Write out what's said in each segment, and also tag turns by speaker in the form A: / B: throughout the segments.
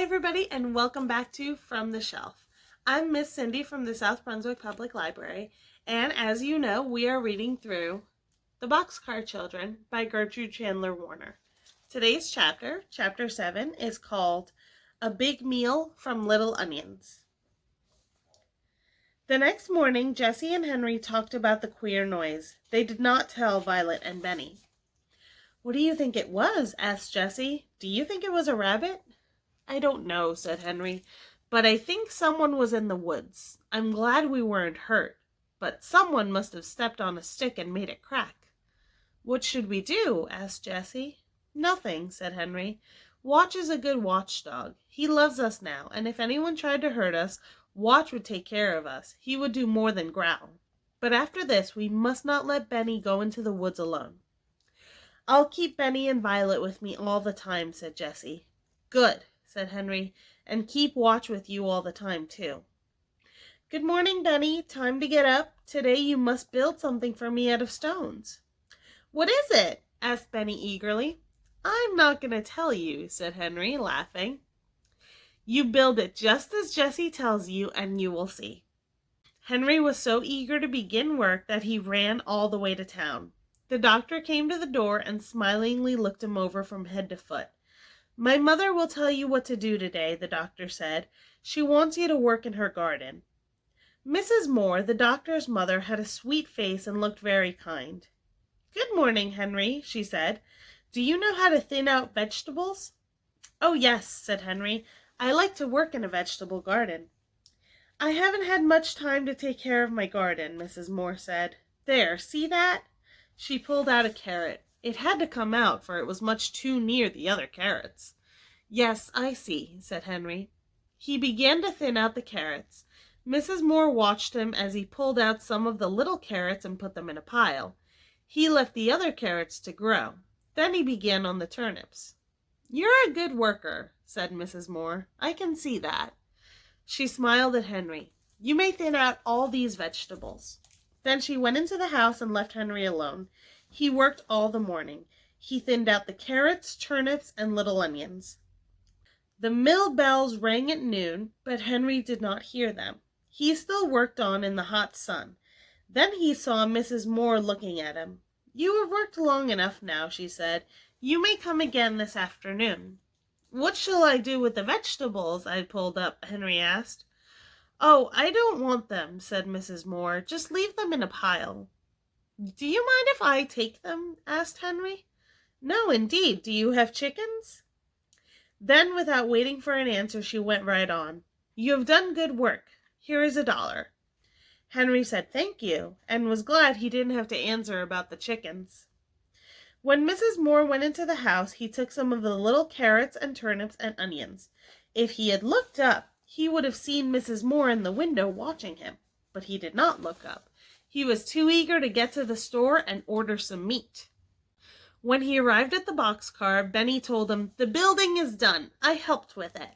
A: everybody, and welcome back to From the Shelf. I'm Miss Cindy from the South Brunswick Public Library, and as you know, we are reading through The Boxcar Children by Gertrude Chandler Warner. Today's chapter, Chapter 7, is called A Big Meal from Little Onions. The next morning, Jessie and Henry talked about the queer noise. They did not tell Violet and Benny. "What do you think it was?" asked Jessie. "Do you think it was a rabbit?" "I don't know," said Henry, "but I think someone was in the woods. I'm glad we weren't hurt, but someone must have stepped on a stick and made it crack." "What should we do?" asked Jessie. "Nothing," said Henry. "Watch is a good watchdog. He loves us now, and if anyone tried to hurt us, Watch would take care of us. He would do more than growl. But after this, we must not let Benny go into the woods alone." "I'll keep Benny and Violet with me all the time," said Jessie. "Good," said Henry, "and keep Watch with you all the time, too." "Good morning, Benny. Time to get up. Today you must build something for me out of stones." "What is it?" asked Benny eagerly. "I'm not going to tell you," said Henry, laughing. "You build it just as Jessie tells you, and you will see." Henry was so eager to begin work that he ran all the way to town. The doctor came to the door and smilingly looked him over from head to foot. "My mother will tell you what to do today," the doctor said. "She wants you to work in her garden." Mrs. Moore, the doctor's mother, had a sweet face and looked very kind. "Good morning, Henry," she said. "Do you know how to thin out vegetables?" "Oh, yes," said Henry. "I like to work in a vegetable garden." "I haven't had much time to take care of my garden," Mrs. Moore said. "There, see that?" She pulled out a carrot. It had to come out, for it was much too near the other carrots. "Yes, I see," said Henry. He began to thin out the carrots. Mrs. Moore watched him as he pulled out some of the little carrots and put them in a pile. He left the other carrots to grow. Then he began on the turnips. "You're a good worker," said Mrs. Moore. "I can see that." She smiled at Henry. "You may thin out all these vegetables." Then she went into the house and left Henry alone. He worked all the morning. He thinned out the carrots, turnips, and little onions. The mill bells rang at noon, but Henry did not hear them. He still worked on in the hot sun. Then he saw Mrs. Moore looking at him. "You have worked long enough now," she said. "You may come again this afternoon." "What shall I do with the vegetables I pulled up?" Henry asked. "Oh, I don't want them," said Mrs. Moore. "Just leave them in a pile." "Do you mind if I take them?" asked Henry. "No, indeed. Do you have chickens?" Then, without waiting for an answer, she went right on. "You have done good work. Here is $1." Henry said thank you, and was glad he didn't have to answer about the chickens. When Mrs. Moore went into the house, he took some of the little carrots and turnips and onions. If he had looked up, he would have seen Mrs. Moore in the window watching him, but he did not look up. He was too eager to get to the store and order some meat. When he arrived at the boxcar, Benny told him, "The building is done. I helped with it."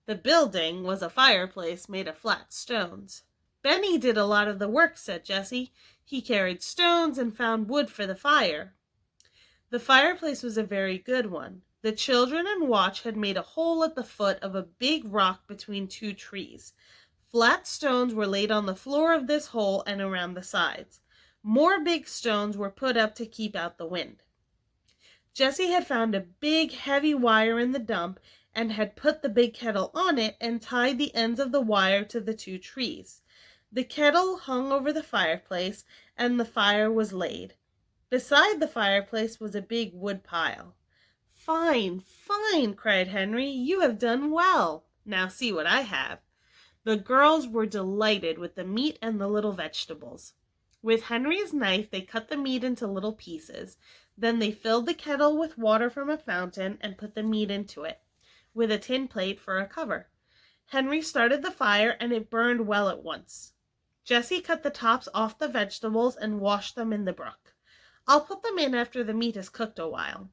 A: The building was a fireplace made of flat stones. "Benny did a lot of the work," said Jessie. "He carried stones and found wood for the fire." The fireplace was a very good one. The children and Watch had made a hole at the foot of a big rock between two trees. Flat stones were laid on the floor of this hole and around the sides. More big stones were put up to keep out the wind. Jessie had found a big, heavy wire in the dump and had put the big kettle on it and tied the ends of the wire to the two trees. The kettle hung over the fireplace, and the fire was laid. Beside the fireplace was a big wood pile. "Fine, fine!" cried Henry. "You have done well. Now see what I have." The girls were delighted with the meat and the little vegetables. With Henry's knife, they cut the meat into little pieces. Then they filled the kettle with water from a fountain and put the meat into it, with a tin plate for a cover. Henry started the fire, and it burned well at once. Jessie cut the tops off the vegetables and washed them in the brook. "I'll put them in after the meat is cooked a while."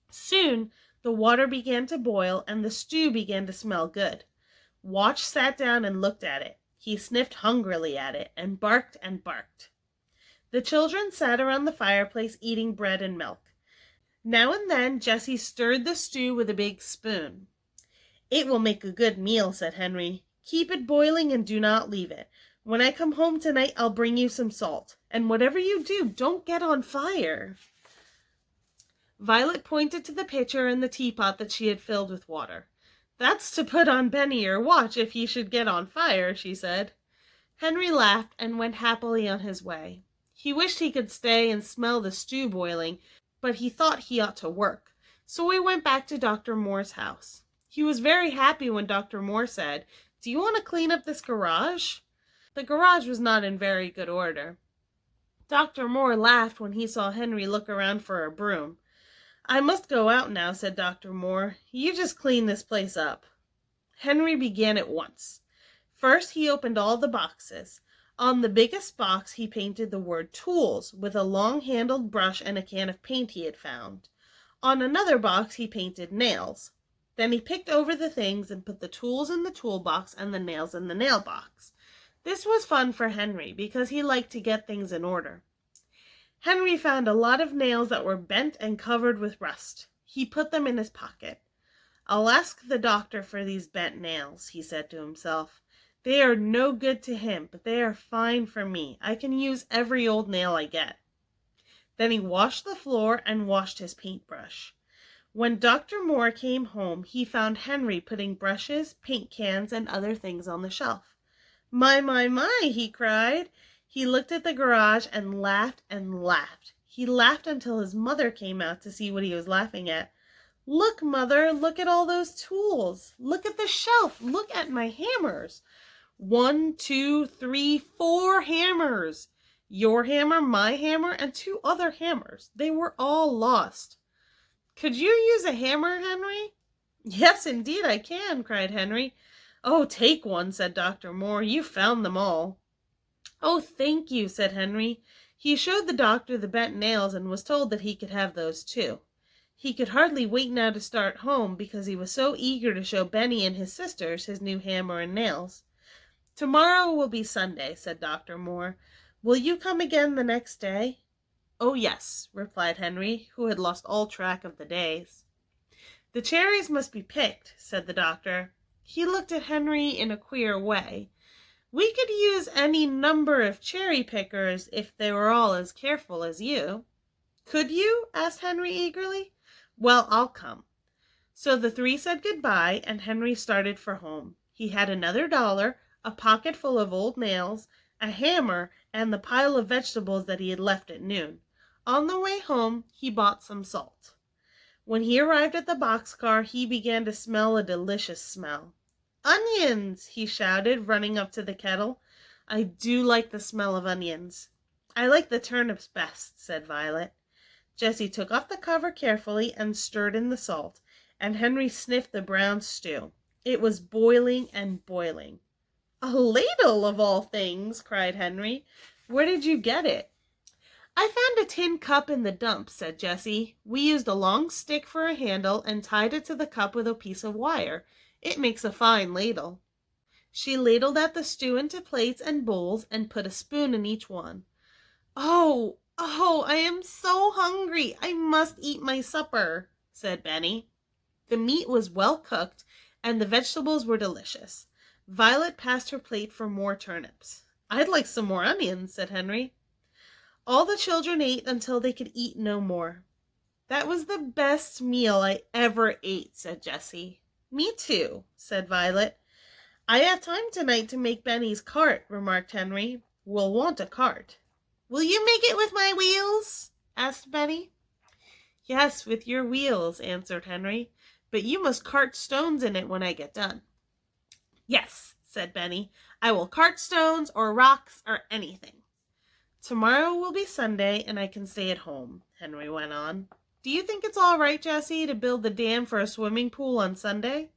A: Soon the water began to boil, and the stew began to smell good. Watch sat down and looked at it. He sniffed hungrily at it, and barked and barked. The children sat around the fireplace eating bread and milk. Now and then Jessie stirred the stew with a big spoon. It will make a good meal, said Henry. Keep it boiling and do not leave it. When I come home tonight, I'll bring you some salt. And whatever you do, don't get on fire. Violet pointed to the pitcher and the teapot that she had filled with water. That's to put on Benny or watch if he should get on fire, she said. Henry laughed and went happily on his way. He wished he could stay and smell the stew boiling, but he thought he ought to work, so he went back to Dr. Moore's house. He was very happy when Dr. Moore said, "Do you want to clean up this garage?" The garage was not in very good order. Dr. Moore laughed when he saw Henry look around for a broom. "I must go out now," said Dr. Moore. "You just clean this place up." Henry began at once. First, he opened all the boxes. On the biggest box, he painted the word tools with a long-handled brush and a can of paint he had found. On another box, he painted nails. Then he picked over the things and put the tools in the toolbox and the nails in the nail box. This was fun for Henry because he liked to get things in order. Henry found a lot of nails that were bent and covered with rust. He put them in his pocket. "I'll ask the doctor for these bent nails," he said to himself. "They are no good to him, but they are fine for me. I can use every old nail I get." Then he washed the floor and washed his paintbrush. When Dr. Moore came home, he found Henry putting brushes, paint cans, and other things on the shelf. My, he cried. He looked at the garage and laughed and laughed. He laughed until his mother came out to see what he was laughing at. "Look, Mother, look at all those tools. Look at the shelf. Look at my hammers. 1, 2, 3, 4 hammers. Your hammer, my hammer, and 2 other hammers. They were all lost." "Could you use a hammer, Henry?" "Yes, indeed I can," cried Henry. "Oh, take one," said Dr. Moore. "You found them all." "Oh, thank you," said Henry. He showed the doctor the bent nails and was told that he could have those too. He could hardly wait now to start home because he was so eager to show Benny and his sisters his new hammer and nails. "Tomorrow will be Sunday," said Dr. Moore. "Will you come again the next day?" "Oh, yes," replied Henry, who had lost all track of the days. "The cherries must be picked," said the doctor. He looked at Henry in a queer way. "We could use any number of cherry pickers if they were all as careful as you." "Could you?" asked Henry eagerly. "Well, I'll come." So the 3 said goodbye, and Henry started for home. He had another $1, a pocket full of old nails, a hammer, and the pile of vegetables that he had left at noon. On the way home, he bought some salt. When he arrived at the boxcar, he began to smell a delicious smell. "Onions!" he shouted, running up to the kettle. "I do like the smell of onions." "I like the turnips best," said Violet. Jessie took off the cover carefully and stirred in the salt, and Henry sniffed the brown stew. It was boiling and boiling. "A ladle, of all things!" cried Henry. "Where did you get it?" "I found a tin cup in the dump," said Jessie. "We used a long stick for a handle and tied it to the cup with a piece of wire. It makes a fine ladle." She ladled out the stew into plates and bowls and put a spoon in each one. Oh, I am so hungry. I must eat my supper," said Benny. The meat was well cooked and the vegetables were delicious. Violet passed her plate for more turnips. "I'd like some more onions," said Henry. All the children ate until they could eat no more. "That was the best meal I ever ate," said Jessie. "Me too," said Violet. "I have time tonight to make Benny's cart," remarked Henry. "We'll want a cart." "Will you make it with my wheels?" asked Benny. "Yes, with your wheels," answered Henry. "But you must cart stones in it when I get done." "Yes," said Benny. "I will cart stones or rocks or anything." "Tomorrow will be Sunday and I can stay at home," Henry went on. "Do you think it's all right, Jessie, to build the dam for a swimming pool on Sunday?"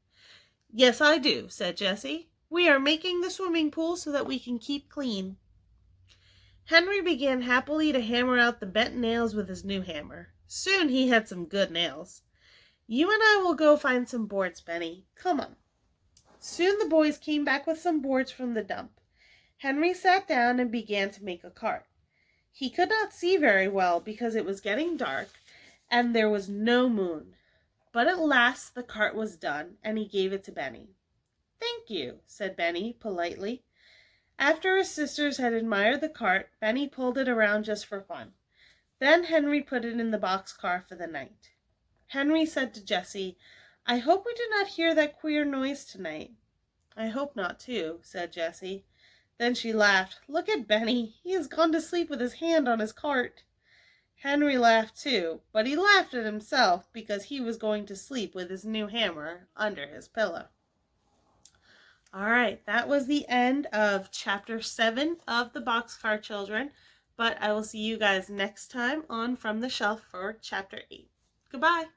A: "Yes, I do," said Jessie. "We are making the swimming pool so that we can keep clean." Henry began happily to hammer out the bent nails with his new hammer. Soon he had some good nails. "You and I will go find some boards, Benny. Come on." Soon the boys came back with some boards from the dump. Henry sat down and began to make a cart. He could not see very well because it was getting dark and there was no moon. But at last the cart was done, and he gave it to Benny. "Thank you," said Benny politely. After his sisters had admired the cart, Benny pulled it around just for fun. Then Henry put it in the boxcar for the night. Henry said to Jessie, "I hope we do not hear that queer noise tonight." "I hope not, too," said Jessie. Then she laughed. "Look at Benny. He has gone to sleep with his hand on his cart." Henry laughed too, but he laughed at himself because he was going to sleep with his new hammer under his pillow. All right, that was the end of chapter 7 of the Boxcar Children, but I will see you guys next time on From the Shelf for chapter 8. Goodbye.